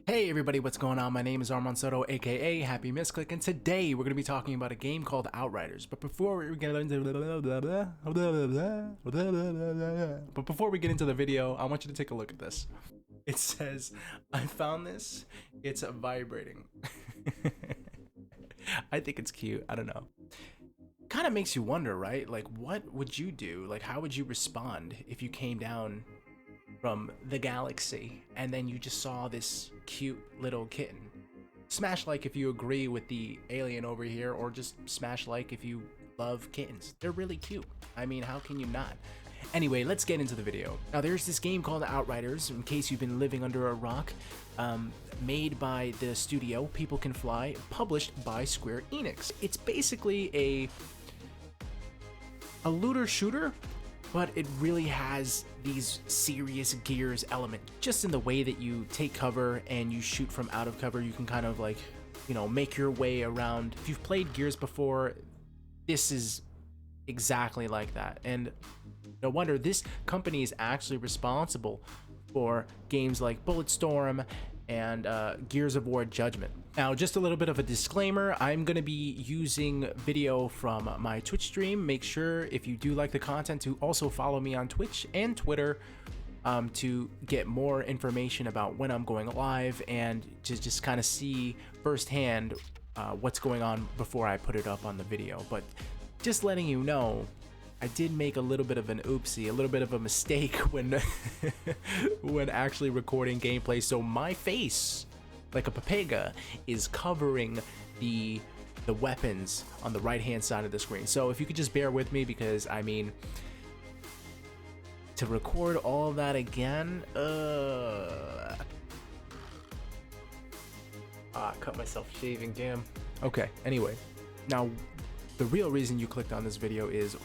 Hey everybody, what's going on? My name is Armand Soto, aka Happy Misclick, and today we're going to be talking about a game called Outriders. But before we get into the video, I want you to take a look at this. It says, I found this, it's vibrating. I think it's cute, I don't know. Kind of makes you wonder, right? Like, what would you do? Like, how would you respond if you came down from the galaxy and then you just saw this cute little kitten? Smash like if you agree with the alien over here, or just smash like if you love kittens. They're really cute. I mean, how can you not? Anyway, let's get into the video. Now, there's this game called Outriders, in case you've been living under a rock, made by the studio People Can Fly, published by Square Enix. It's basically a looter shooter, but it really has these serious Gears element, just in the way that you take cover and you shoot from out of cover. You can kind of like, you know, make your way around. If you've played Gears before, this is exactly like that. And no wonder this company is actually responsible for games like Bulletstorm and Gears of War Judgment. Now, just a little bit of a disclaimer, I'm going to be using video from my Twitch stream. Make sure, if you do like the content, to also follow me on Twitch and Twitter to get more information about when I'm going live and to just kind of see firsthand what's going on before I put it up on the video. But just letting you know, I did make a little bit of an oopsie, a little bit of a mistake when when actually recording gameplay. So my face, like a papega, is covering the weapons on the right hand side of the screen. So if you could just bear with me, because I mean, to record all that again, I cut myself shaving, damn. Okay, anyway, now the real reason you clicked on this video is,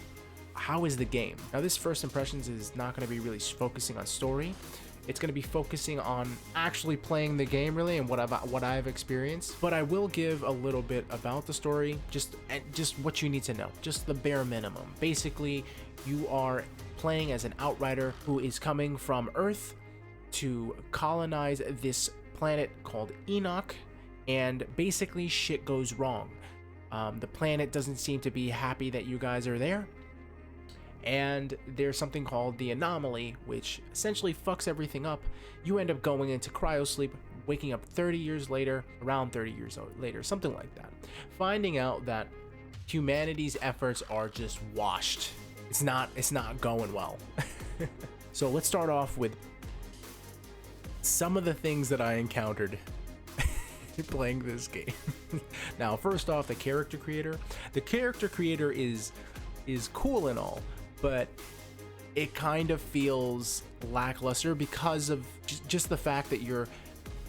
how is the game? Now, this first impressions is not going to be really focusing on story. It's going to be focusing on actually playing the game, really, and what I've experienced. But I will give a little bit about the story, just what you need to know, just the bare minimum. Basically, you are playing as an outrider who is coming from Earth to colonize this planet called Enoch, and basically shit goes wrong. The planet doesn't seem to be happy that you guys are there. And there's something called the anomaly, which essentially fucks everything up. You end up going into cryosleep, waking up 30 years later, around 30 years later, something like that, finding out that humanity's efforts are just washed. It's not going well. So let's start off with some of the things that I encountered playing this game. Now, first off, the character creator. The character creator is cool and all, but it kind of feels lackluster because of just the fact that you're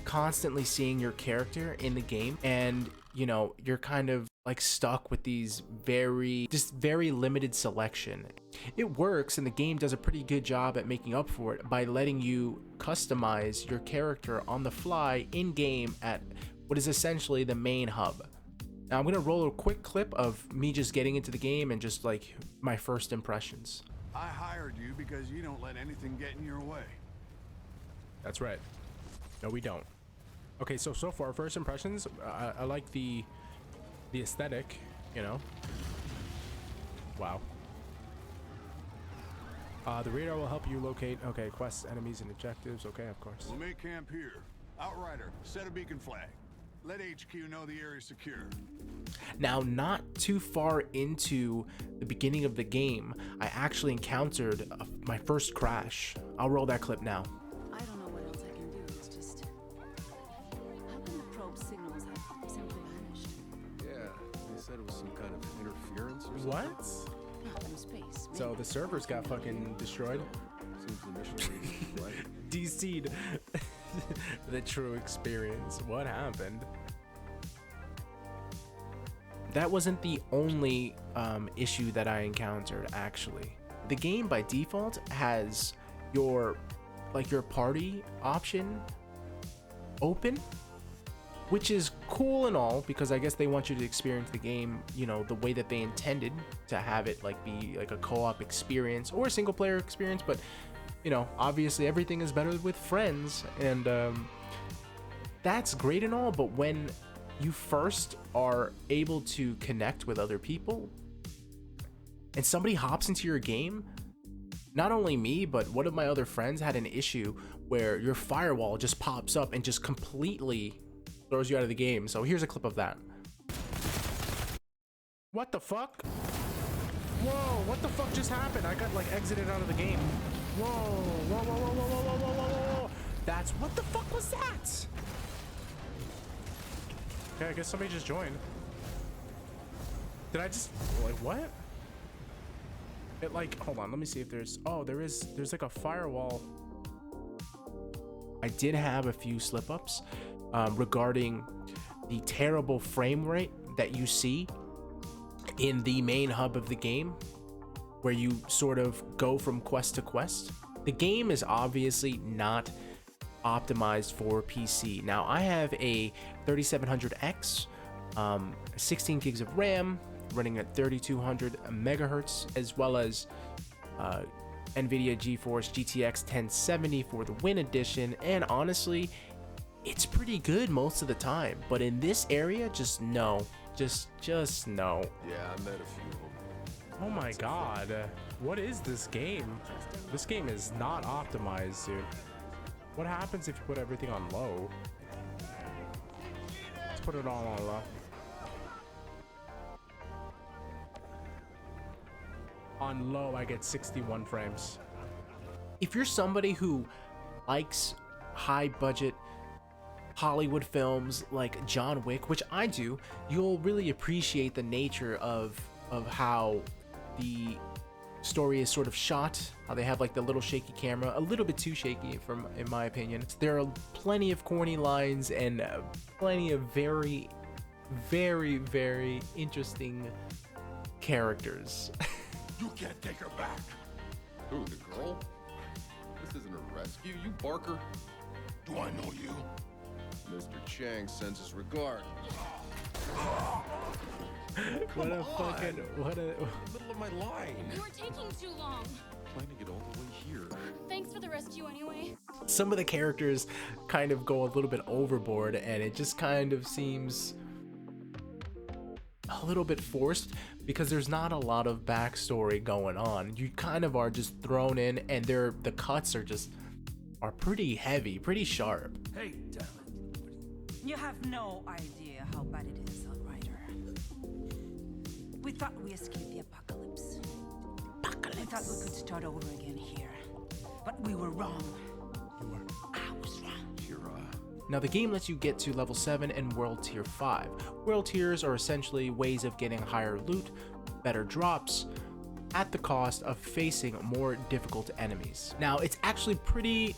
constantly seeing your character in the game, and you know, you're kind of like stuck with these very limited selection. It works, and the game does a pretty good job at making up for it by letting you customize your character on the fly in game at what is essentially the main hub. Now, I'm going to roll a quick clip of me just getting into the game and just like my first impressions. I hired you because you don't let anything get in your way. That's right. No, we don't. Okay, so far, first impressions, I like the aesthetic, you know. Wow. The radar will help you locate, okay, quests, enemies, and objectives. Okay, of course. We'll make camp here. Outrider, set a beacon flag. Let HQ know the area's secure. Now, not too far into the beginning of the game, I actually encountered my first crash. I'll roll that clip now. I don't know what else I can do. It's just, how come the probe signals have simply vanished? Yeah, they said it was some kind of interference or something. What? Not from space. So maybe. the servers got fucking destroyed. Seems the mission was right. DC'd the true experience. What happened? That wasn't the only issue that I encountered, actually. The game by default has your party option open, which is cool and all, because I guess they want you to experience the game, you know, the way that they intended to have it, like be like a co-op experience or a single player experience. But you know, obviously everything is better with friends, and that's great and all, but when you first are able to connect with other people and somebody hops into your game, not only me, but one of my other friends had an issue where your firewall just pops up and just completely throws you out of the game. So here's a clip of that. What the fuck? Whoa, what the fuck just happened? I got like exited out of the game. Whoa, whoa, whoa, whoa, whoa, whoa, whoa, whoa, whoa. That's, what the fuck was that? Okay, I guess somebody just joined. Did I just, like, what? It like, hold on, let me see if there's, oh, there's like a firewall. I did have a few slip-ups regarding the terrible frame rate that you see in the main hub of the game, where you sort of go from quest to quest. The game is obviously not optimized for PC. Now, I have a 3700X, 16 gigs of RAM, running at 3200 megahertz, as well as NVIDIA GeForce GTX 1070 for the Win Edition, and honestly, it's pretty good most of the time. But in this area, just no. Just no. Yeah, I met a few of them. Oh my god. What is this game? This game is not optimized, dude. What happens if you put everything on low? Let's put it all on low. On low, I get 61 frames. If you're somebody who likes high budget Hollywood films like John Wick, which I do, you'll really appreciate the nature of how the story is sort of shot, how they have like the little shaky camera, a little bit too shaky in my opinion. There are plenty of corny lines and plenty of very, very, very interesting characters. You can't take her back. Who, the girl? This isn't a rescue, you barker. Do I know you? Mr. Chang sends his regard. What a fucking, what a... Middle of my line. You were taking too long. Trying to get all the way here. Thanks for the rescue anyway. Some of the characters kind of go a little bit overboard, and it just kind of seems a little bit forced because there's not a lot of backstory going on. You kind of are just thrown in, and the cuts are pretty heavy, pretty sharp. Hey, damn it. You have no idea how bad it is, Outrider. We thought we escaped the apocalypse. We thought we could start over again here. But we were wrong. You were. I was wrong. Now, the game lets you get to level 7 and World Tier 5. World Tiers are essentially ways of getting higher loot, better drops, at the cost of facing more difficult enemies. Now, it's actually pretty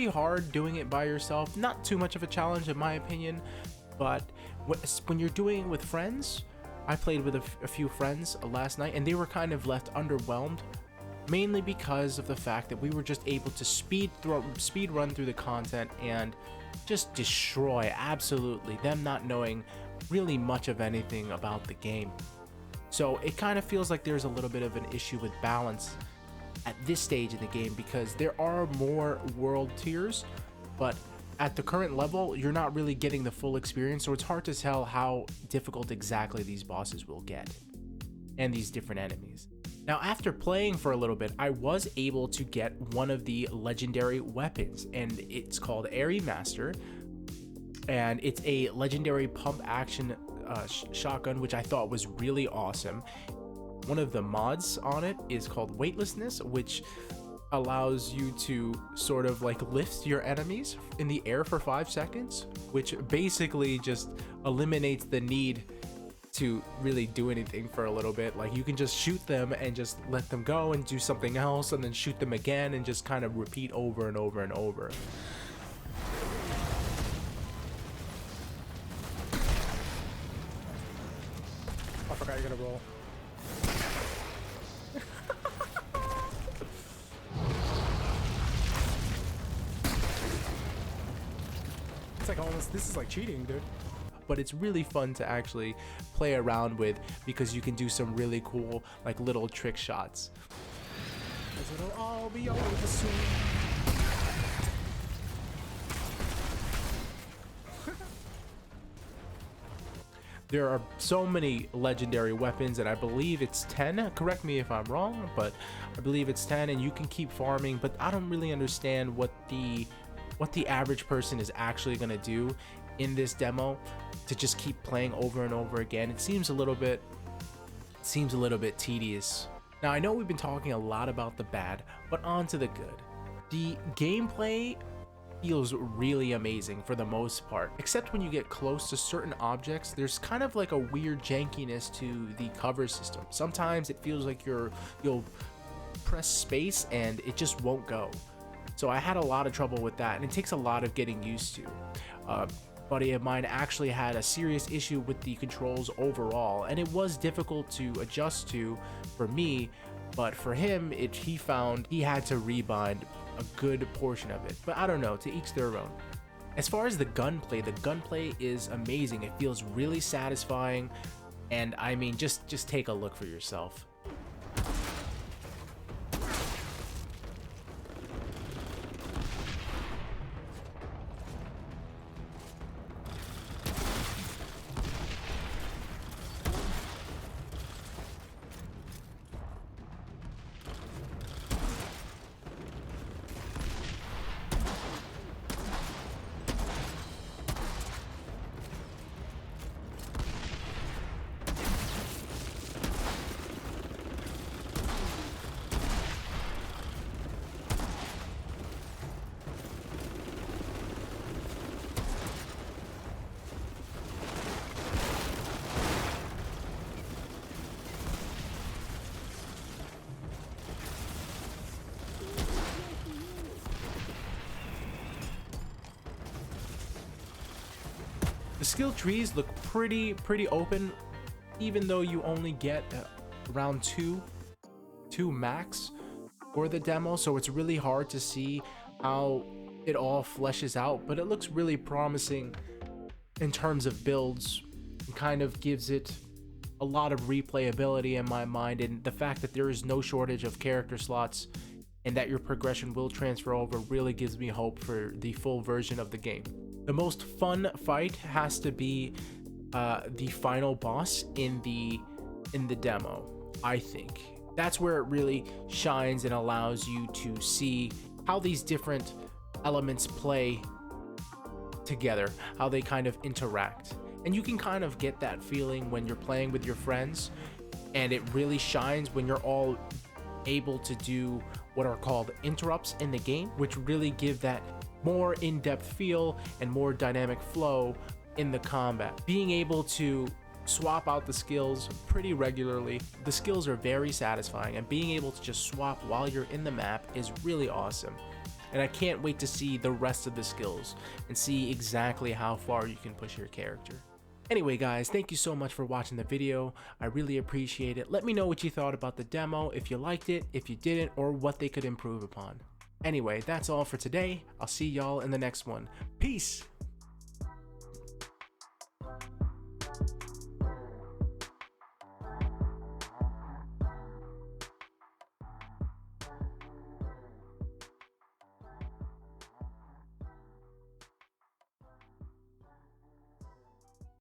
hard doing it by yourself. Not too much of a challenge in my opinion, but when you're doing it with friends, I played with a few friends last night, and they were kind of left underwhelmed, mainly because of the fact that we were just able to speed run through the content and just destroy absolutely, them not knowing really much of anything about the game. So it kind of feels like there's a little bit of an issue with balance at this stage in the game, because there are more world tiers, but at the current level, you're not really getting the full experience, so it's hard to tell how difficult exactly these bosses will get and these different enemies. Now, after playing for a little bit, I was able to get one of the legendary weapons, and it's called Pyromancer, and it's a legendary pump action shotgun, which I thought was really awesome. One of the mods on it is called Weightlessness, which allows you to sort of like lift your enemies in the air for 5 seconds, which basically just eliminates the need to really do anything for a little bit. Like, you can just shoot them and just let them go and do something else, and then shoot them again, and just kind of repeat over and over and over. I forgot you're gonna roll. It's like almost, this is like cheating, dude. But it's really fun to actually play around with, because you can do some really cool like little trick shots. 'Cause it'll all be over soon. There are so many legendary weapons, and I believe it's 10. Correct me if I'm wrong, but I believe it's 10, and you can keep farming. But I don't really understand what the average person is actually going to do in this demo to just keep playing over and over again. It seems a little bit tedious. Now, I know we've been talking a lot about the bad, but on to the good. The gameplay feels really amazing for the most part, except when you get close to certain objects. There's kind of like a weird jankiness to the cover system. Sometimes it feels like you'll press space and it just won't go. So I had a lot of trouble with that, and it takes a lot of getting used to. A buddy of mine actually had a serious issue with the controls overall, and it was difficult to adjust to for me, but for him, he found he had to rebind a good portion of it. But I don't know, to each their own. As far as the gunplay is amazing. It feels really satisfying, and I mean, just take a look for yourself. The skill trees look pretty open, even though you only get around two max for the demo, so it's really hard to see how it all fleshes out, but it looks really promising in terms of builds. It kind of gives it a lot of replayability in my mind, and the fact that there is no shortage of character slots and that your progression will transfer over really gives me hope for the full version of the game. The most fun fight has to be the final boss in the demo, I think. That's where it really shines and allows you to see how these different elements play together, how they kind of interact. And you can kind of get that feeling when you're playing with your friends, and it really shines when you're all able to do what are called interrupts in the game, which really give that more in-depth feel and more dynamic flow in the combat. Being able to swap out the skills pretty regularly, the skills are very satisfying, and being able to just swap while you're in the map is really awesome. And I can't wait to see the rest of the skills and see exactly how far you can push your character. Anyway guys, thank you so much for watching the video. I really appreciate it. Let me know what you thought about the demo, if you liked it, if you didn't, or what they could improve upon. Anyway, that's all for today. I'll see y'all in the next one. Peace!